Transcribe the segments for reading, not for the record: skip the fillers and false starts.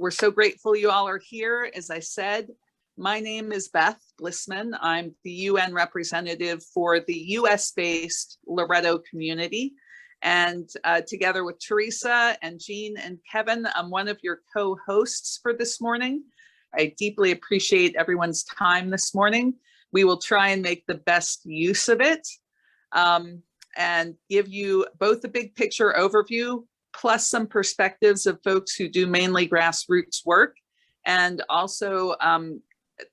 We're so grateful you all are here. As I said, my name is Beth Blissman. I'm the UN representative for the US-based Loretto community. And together with Teresa and Jean and Kevin, I'm one of your co-hosts for this morning. I deeply appreciate everyone's time this morning. We will try and make the best use of it and give you both a big picture overview, plus some perspectives of folks who do mainly grassroots work. And also,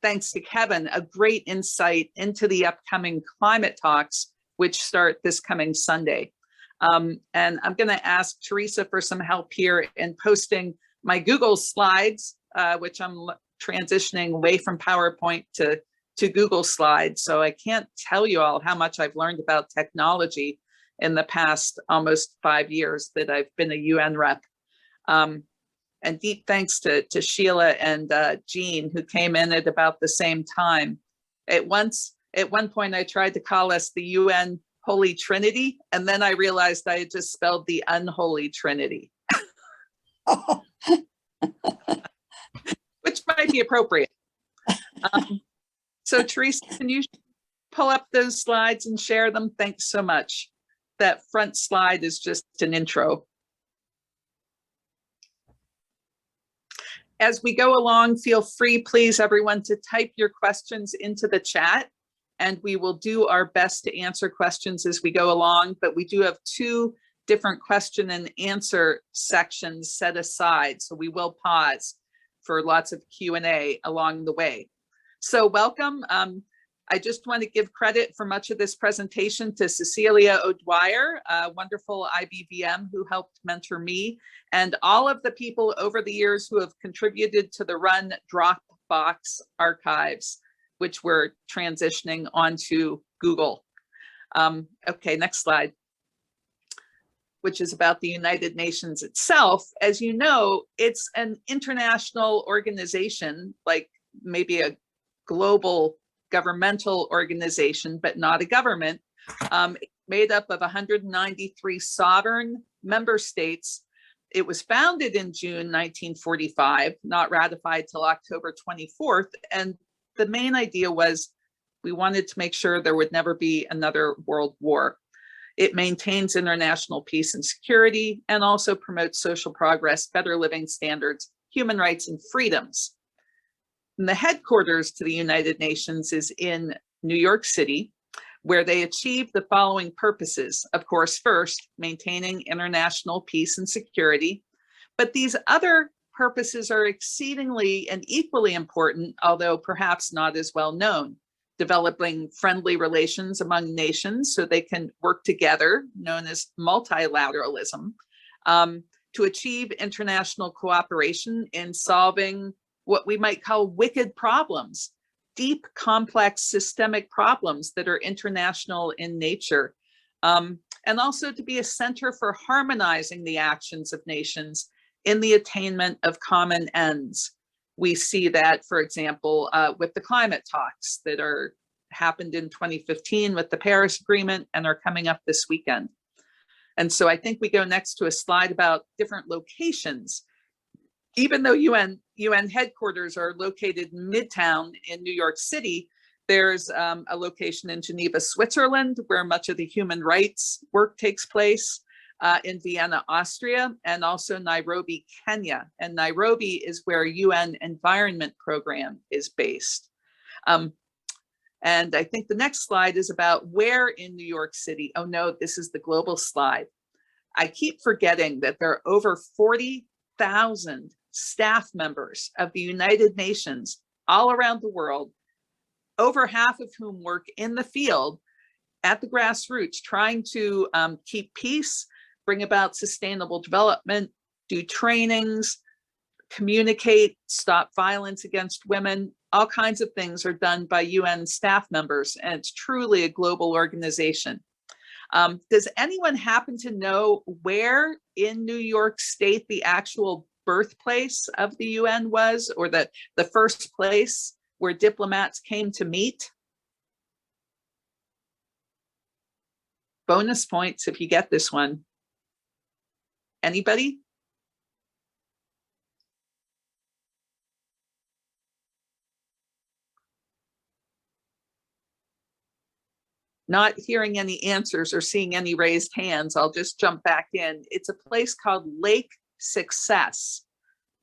thanks to Kevin, a great insight into the upcoming climate talks, which start this coming Sunday. And I'm going to ask Teresa for some help here in posting my Google slides, which I'm transitioning away from PowerPoint to Google Slides. So I can't tell you all how much I've learned about technology in the past almost 5 years that I've been a UN rep. And deep thanks to Sheila and Jean, who came in at about the same time. At one point, I tried to call us the UN Holy Trinity, and then I realized I had just spelled the unholy Trinity. Which might be appropriate. So Teresa, can you pull up those slides and share them? Thanks so much. That front slide is just an intro. As we go along, feel free, please, everyone, to type your questions into the chat, and we will do our best to answer questions as we go along, but we do have 2 different question and answer sections set aside, so we will pause for lots of Q&A along the way. So welcome. I just want to give credit for much of this presentation to Cecilia O'Dwyer, a wonderful IBVM who helped mentor me, and all of the people over the years who have contributed to the Run Dropbox archives, which we're transitioning onto Google. Okay, next slide, which is about the United Nations itself. As you know, it's an international organization, like maybe a global governmental organization, but not a government, made up of 193 sovereign member states. It was founded in June 1945, not ratified till October 24th. And the main idea was we wanted to make sure there would never be another world war. It maintains international peace and security and also promotes social progress, better living standards, human rights, and freedoms. And the headquarters to the United Nations is in New York City, where they achieve the following purposes. Of course, first, maintaining international peace and security. But these other purposes are exceedingly and equally important, although perhaps not as well known. Developing friendly relations among nations so they can work together, known as multilateralism, to achieve international cooperation in solving what we might call wicked problems, deep, complex, systemic problems that are international in nature, and also to be a center for harmonizing the actions of nations in the attainment of common ends. We see that, for example, with the climate talks that happened in 2015 with the Paris Agreement and are coming up this weekend. And so I think we go next to a slide about different locations. Even though UN headquarters are located in Midtown in New York City, there's a location in Geneva, Switzerland, where much of the human rights work takes place, in Vienna, Austria, and also Nairobi, Kenya. And Nairobi is where UN Environment Program is based. And I think the next slide is about where in New York City. Oh no, this is the global slide. I keep forgetting that there are over 40,000 staff members of the United Nations all around the world, over half of whom work in the field at the grassroots, trying to keep peace, bring about sustainable development, do trainings, communicate, stop violence against women. All kinds of things are done by UN staff members, and it's truly a global organization. Does anyone happen to know where in New York State the actual birthplace of the UN was, or the first place where diplomats came to meet? Bonus points if you get this one. Anybody? not hearing any answers or seeing any raised hands, I'll just jump back in. It's a place called Lake Success,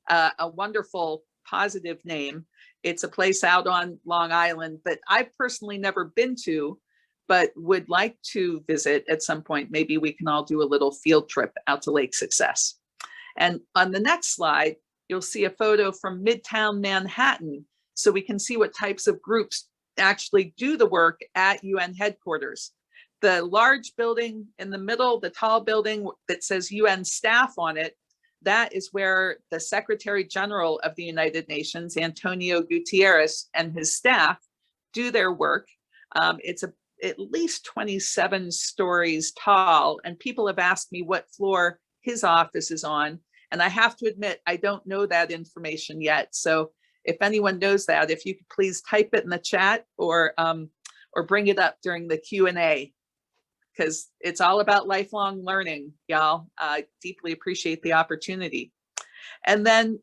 a wonderful, positive name. It's a place out on Long Island that I've personally never been to, but would like to visit at some point. Maybe we can all do a little field trip out to Lake Success. And on the next slide, you'll see a photo from Midtown Manhattan, so we can see what types of groups actually do the work at UN headquarters. The large building in the middle, the tall building that says UN staff on it, that is where the Secretary General of the United Nations, Antonio Guterres, and his staff do their work. It's at least 27 stories tall, and people have asked me what floor his office is on. And I have to admit, I don't know that information yet. So if anyone knows that, if you could please type it in the chat or bring it up during the Q&A, because it's all about lifelong learning, y'all. I deeply appreciate the opportunity. And then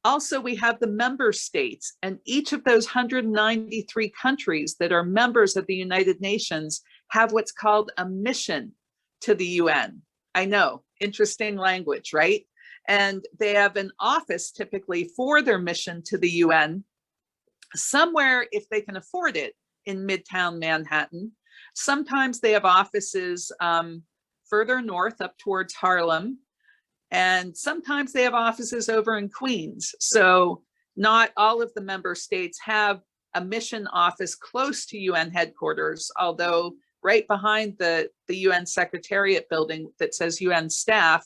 also we have the member states, and each of those 193 countries that are members of the United Nations have what's called a mission to the UN. I know, interesting language, right? And they have an office typically for their mission to the UN, somewhere, if they can afford it, in Midtown Manhattan. Sometimes they have offices further north up towards Harlem, and sometimes they have offices over in Queens. So not all of the member states have a mission office close to UN headquarters, although right behind the UN Secretariat building that says UN staff,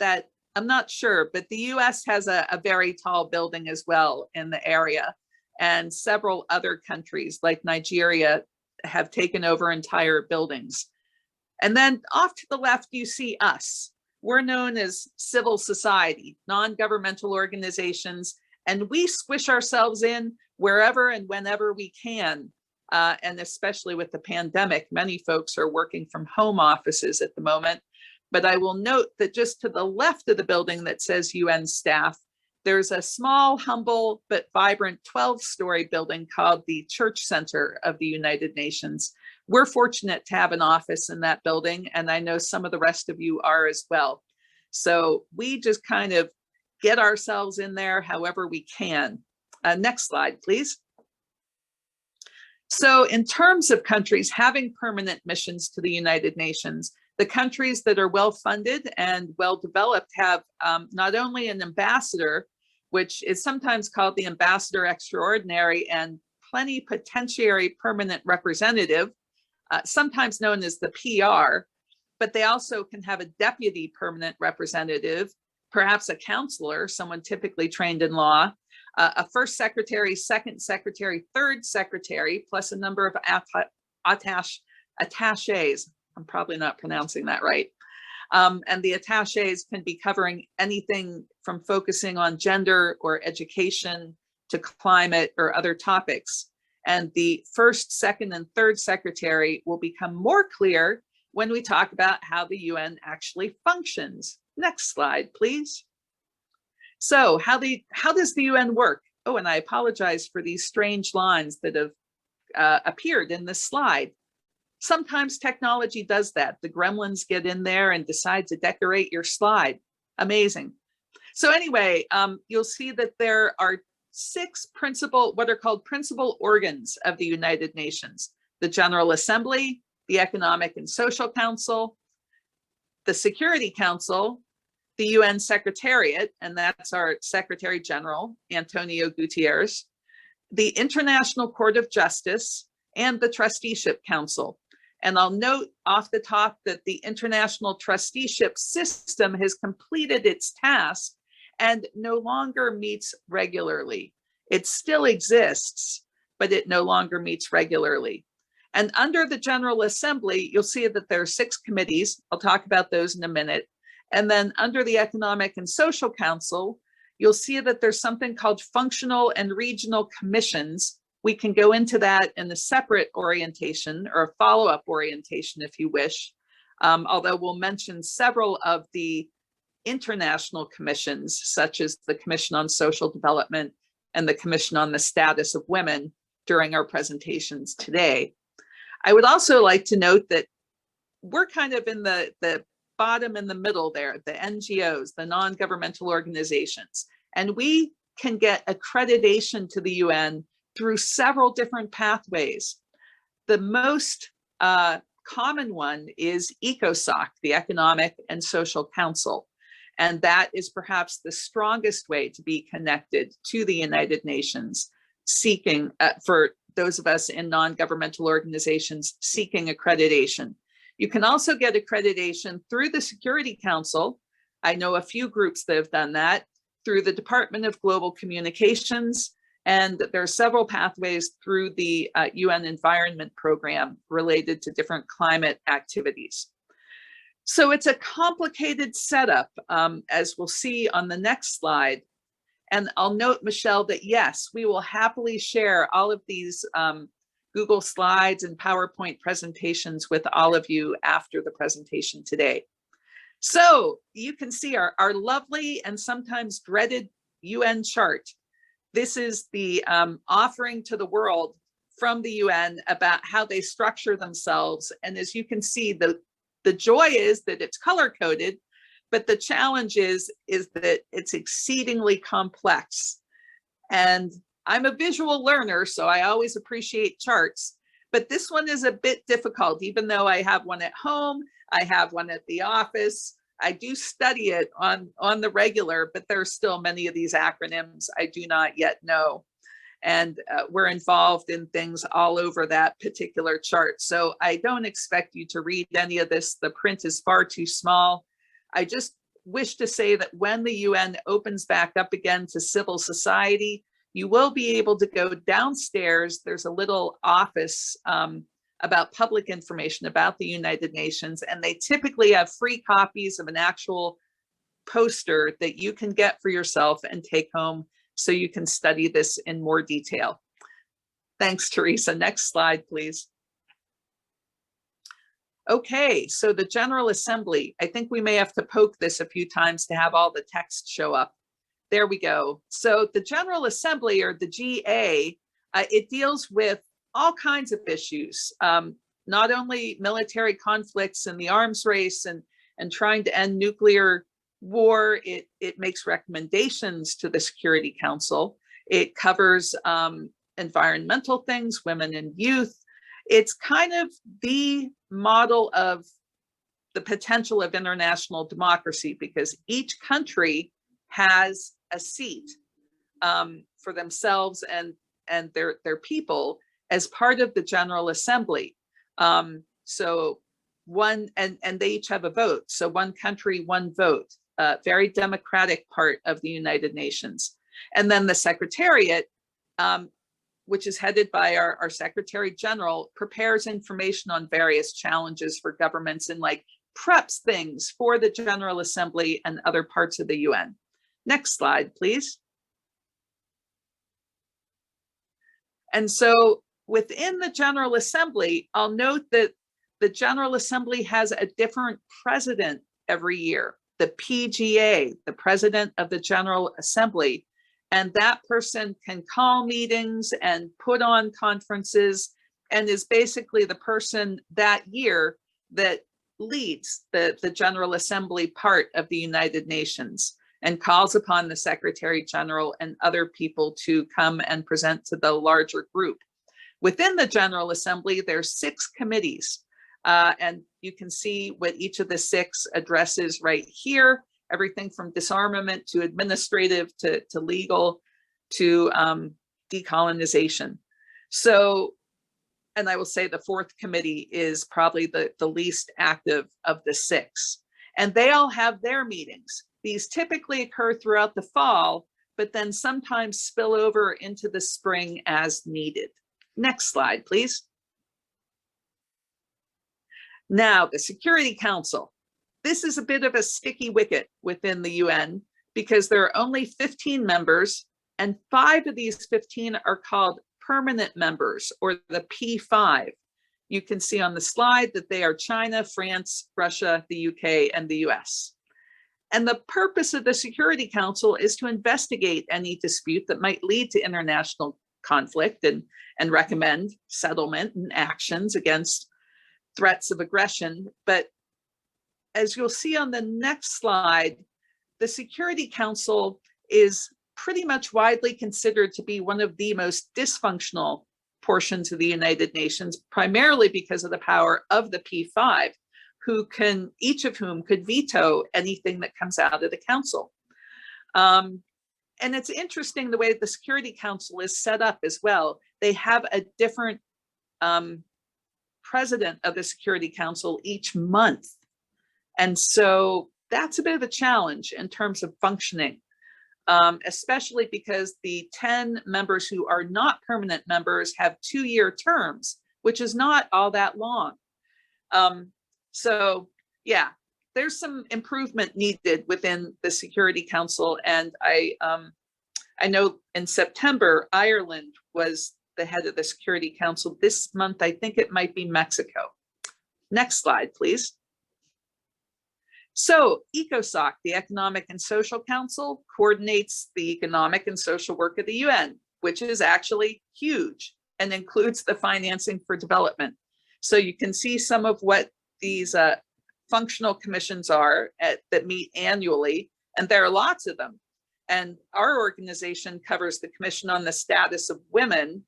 that I'm not sure, but the US has a very tall building as well in the area. And several other countries like Nigeria have taken over entire buildings. And then off to the left, you see us. We're known as civil society, non-governmental organizations, and we squish ourselves in wherever and whenever we can. And especially with the pandemic, many folks are working from home offices at the moment. But I will note that just to the left of the building that says UN staff, there's a small, humble, but vibrant 12-story building called the Church Center of the United Nations. We're fortunate to have an office in that building, and I know some of the rest of you are as well. So we just kind of get ourselves in there however we can. Next slide, please. So in terms of countries having permanent missions to the United Nations, the countries that are well-funded and well-developed have not only an ambassador, which is sometimes called the ambassador extraordinary, and plenipotentiary permanent representative, sometimes known as the PR, but they also can have a deputy permanent representative, perhaps a counselor, someone typically trained in law, a first secretary, second secretary, third secretary, plus a number of attaches. I'm probably not pronouncing that right. And the attaches can be covering anything from focusing on gender or education to climate or other topics. And the first, second, and third secretary will become more clear when we talk about how the UN actually functions. Next slide, please. So how does the UN work? Oh, and I apologize for these strange lines that have appeared in this slide. Sometimes technology does that. The gremlins get in there and decide to decorate your slide. Amazing. So anyway, you'll see that there are 6 what are called principal organs of the United Nations: the General Assembly, the Economic and Social Council, the Security Council, the UN Secretariat, and that's our Secretary General, Antonio Guterres, the International Court of Justice, and the Trusteeship Council. And I'll note off the top that the international trusteeship system has completed its task and no longer meets regularly. It still exists, but it no longer meets regularly. And under the General Assembly, you'll see that there are 6 committees. I'll talk about those in a minute. And then under the Economic and Social Council, you'll see that there's something called functional and regional commissions. We can go into that in a separate orientation or a follow-up orientation if you wish, although we'll mention several of the international commissions, such as the Commission on Social Development and the Commission on the Status of Women, during our presentations today. I would also like to note that we're kind of in the bottom in the middle there, the NGOs, the non-governmental organizations, and we can get accreditation to the UN through several different pathways. The most common one is ECOSOC, the Economic and Social Council, and that is perhaps the strongest way to be connected to the United Nations, seeking, for those of us in non-governmental organizations seeking accreditation. You can also get accreditation through the Security Council. I know a few groups that have done that, through the Department of Global Communications, and there are several pathways through the UN Environment Program related to different climate activities. So it's a complicated setup, as we'll see on the next slide. And I'll note, Michelle, that yes, we will happily share all of these Google Slides and PowerPoint presentations with all of you after the presentation today. So you can see our lovely and sometimes dreaded UN chart. This is the offering to the world from the UN about how they structure themselves. And as you can see, the joy is that it's color-coded, but the challenge is that it's exceedingly complex. And I'm a visual learner, so I always appreciate charts, but this one is a bit difficult. Even though I have one at home, I have one at the office, I do study it on the regular, but there are still many of these acronyms I do not yet know. And we're involved in things all over that particular chart. So I don't expect you to read any of this. The print is far too small. I just wish to say that when the UN opens back up again to civil society, you will be able to go downstairs. There's a little office about public information about the United Nations, and they typically have free copies of an actual poster that you can get for yourself and take home so you can study this in more detail. Thanks, Teresa. Next slide, please. Okay, so the General Assembly, I think we may have to poke this a few times to have all the text show up. There we go. So the General Assembly, or the GA, it deals with all kinds of issues, not only military conflicts and the arms race and trying to end nuclear war. It makes recommendations to the Security Council. It covers environmental things, women and youth. It's kind of the model of the potential of international democracy, because each country has a seat for themselves and their people as part of the General Assembly. So one, and they each have a vote. So one country, one vote, very democratic part of the United Nations. And then the Secretariat, which is headed by our Secretary General, prepares information on various challenges for governments and like preps things for the General Assembly and other parts of the UN. Next slide, please. And so within the General Assembly, I'll note that the General Assembly has a different president every year, the PGA, the President of the General Assembly. And that person can call meetings and put on conferences and is basically the person that year that leads the General Assembly part of the United Nations and calls upon the Secretary General and other people to come and present to the larger group. Within the General Assembly, there's 6 committees, and you can see what each of the 6 addresses right here. Everything from disarmament to administrative to legal to decolonization. So, and I will say the 4th committee is probably the least active of the 6. And they all have their meetings. These typically occur throughout the fall, but then sometimes spill over into the spring as needed. Next slide, please. Now, the Security Council. This is a bit of a sticky wicket within the UN because there are only 15 members, and 5 of these 15 are called permanent members, or the P5. You can see on the slide that they are China, France, Russia, the UK, and the US. And the purpose of the Security Council is to investigate any dispute that might lead to international conflict and recommend settlement and actions against threats of aggression. But as you'll see on the next slide, the Security Council is pretty much widely considered to be one of the most dysfunctional portions of the United Nations, primarily because of the power of the P5, each of whom could veto anything that comes out of the council. And it's interesting the way the Security Council is set up as well. They have a different president of the Security Council each month. And so that's a bit of a challenge in terms of functioning, especially because the 10 members who are not permanent members have 2-year terms, which is not all that long. So yeah, there's some improvement needed within the Security Council. And I know in September, Ireland was the head of the Security Council. This month, I think it might be Mexico. Next slide, please. So ECOSOC, the Economic and Social Council, coordinates the economic and social work of the UN, which is actually huge and includes the financing for development. So you can see some of what these functional commissions are that meet annually, and there are lots of them. And our organization covers the Commission on the Status of Women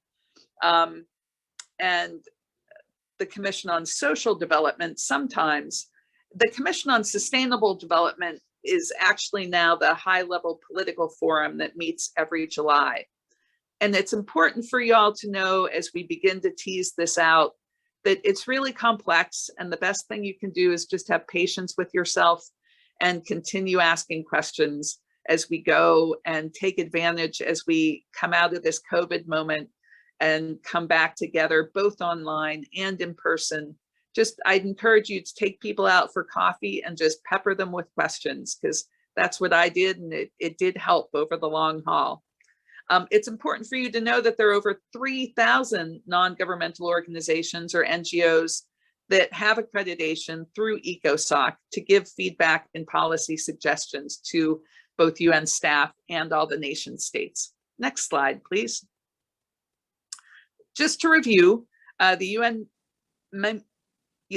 and the Commission on Social Development sometimes. The Commission on Sustainable Development is actually now the high-level political forum that meets every July. And it's important for you all to know as we begin to tease this out that it's really complex, and the best thing you can do is just have patience with yourself and continue asking questions as we go, and take advantage as we come out of this COVID moment and come back together both online and in person. I'd encourage you to take people out for coffee and just pepper them with questions, because that's what I did, and it did help over the long haul. It's important for you to know that there are over 3,000 non-governmental organizations or NGOs that have accreditation through ECOSOC to give feedback and policy suggestions to both UN staff and all the nation states. Next slide, please. Just to review, the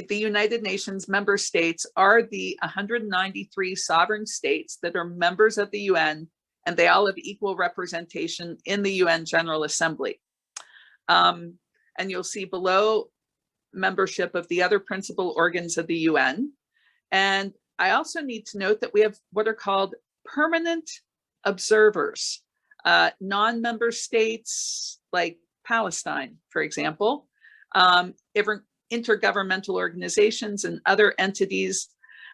United Nations member states are the 193 sovereign states that are members of the UN, and they all have equal representation in the UN General Assembly. And you'll see below membership of the other principal organs of the UN. And I also need to note that we have what are called permanent observers, non-member states like Palestine, for example, intergovernmental organizations and other entities.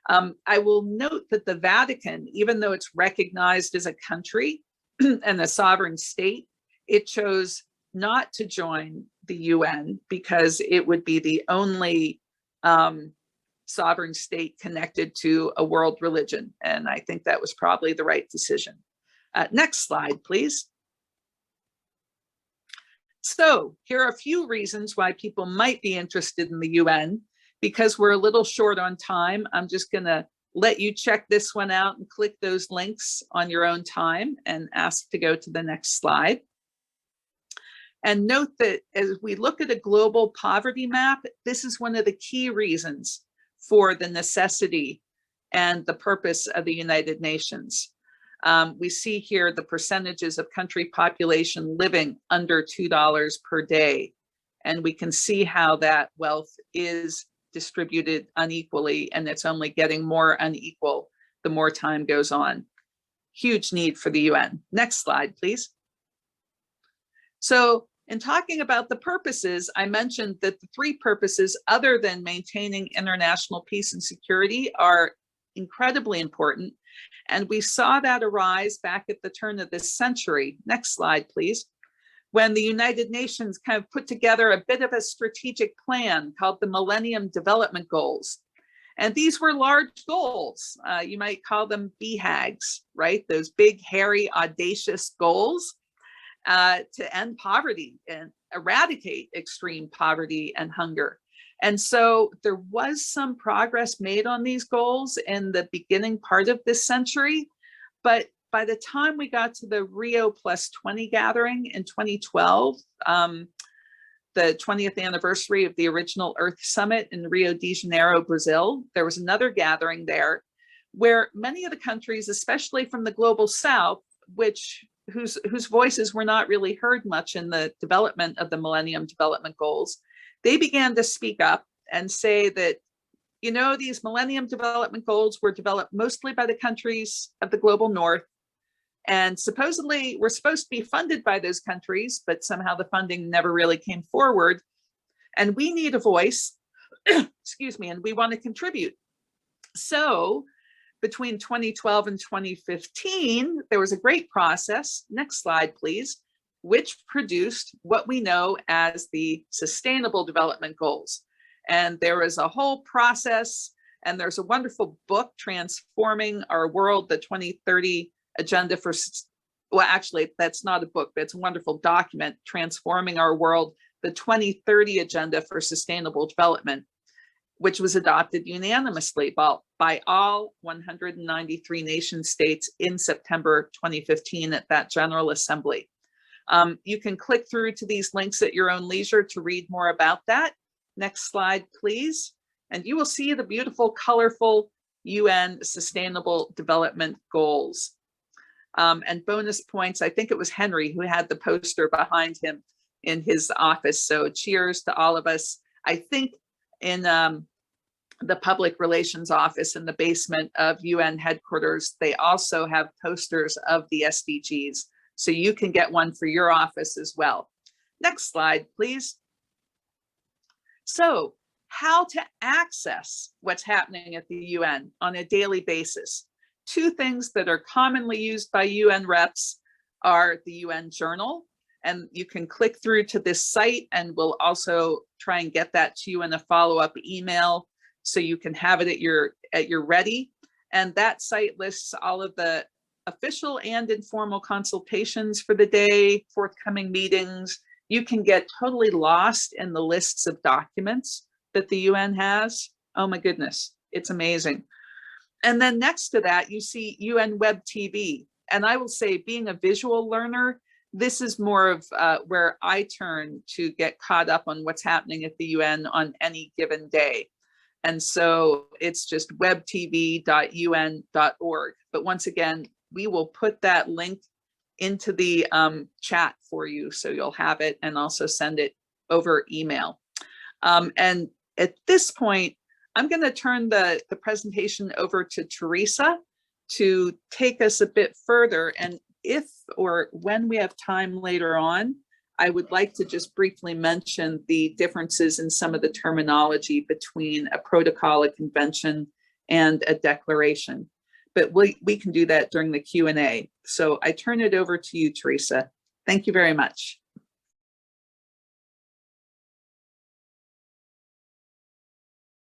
I will note that the Vatican, even though it's recognized as a country and a sovereign state, it chose not to join the UN because it would be the only sovereign state connected to a world religion. And I think that was probably the right decision. Next slide, please. So here are a few reasons why people might be interested in the UN. Because we're a little short on time, I'm just gonna let you check this one out and click those links on your own time and ask to go to the next slide. And note that as we look at a global poverty map, this is one of the key reasons for the necessity and the purpose of the United Nations. We see here the percentages of country population living under $2 per day. And we can see how that wealth is distributed unequally, and it's only getting more unequal the more time goes on. Huge need for the UN. Next slide, please. So in talking about the purposes, I mentioned that the 3 purposes other than maintaining international peace and security are incredibly important. And we saw that arise back at the turn of this century. Next slide, please. When the United Nations kind of put together a bit of a strategic plan called the Millennium Development Goals. And these were large goals. You might call them BHAGs, right? Those big, hairy, audacious goals to end poverty and eradicate extreme poverty and hunger. And so there was some progress made on these goals in the beginning part of this century, but by the time we got to the Rio +20 gathering in 2012, the 20th anniversary of the original Earth Summit in Rio de Janeiro, Brazil, there was another gathering there where many of the countries, especially from the global South, whose voices were not really heard much in the development of the Millennium Development Goals, they began to speak up and say that, you know, these Millennium Development Goals were developed mostly by the countries of the global North, and supposedly we're supposed to be funded by those countries, but somehow the funding never really came forward. And we need a voice, excuse me, and we want to contribute. So between 2012 and 2015, there was a great process, next slide please, which produced what we know as the Sustainable Development Goals. And there was a whole process, and there's a wonderful book, Transforming Our World, the 2030 Agenda for, well, actually, that's not a book, but it's a wonderful document, Transforming Our World, the 2030 Agenda for Sustainable Development, which was adopted unanimously by all 193 nation states in September 2015 at that General Assembly. You can click through to these links at your own leisure to read more about that. Next slide, please. And you will see the beautiful, colorful UN Sustainable Development Goals. And bonus points, I think it was Henry who had the poster behind him in his office. So cheers to all of us. I think in the Public Relations Office in the basement of UN headquarters, they also have posters of the SDGs. So you can get one for your office as well. Next slide, please. So how to access what's happening at the UN on a daily basis. Two things that are commonly used by UN reps are the UN Journal, and you can click through to this site, and we'll also try and get that to you in a follow-up email so you can have it at your ready. And that site lists all of the official and informal consultations for the day, forthcoming meetings. You can get totally lost in the lists of documents that the UN has. Oh my goodness, it's amazing. And then next to that, you see UN Web TV. And I will say, being a visual learner, this is more of where I turn to get caught up on what's happening at the UN on any given day. And so it's just webtv.un.org. But once again, we will put that link into the chat for you, so you'll have it, and also send it over email. And at this point, I'm going to turn the presentation over to Teresa to take us a bit further. And if or when we have time later on, I would like to just briefly mention the differences in some of the terminology between a protocol, a convention, and a declaration. But we can do that during the Q&A. So I turn it over to you, Teresa. Thank you very much.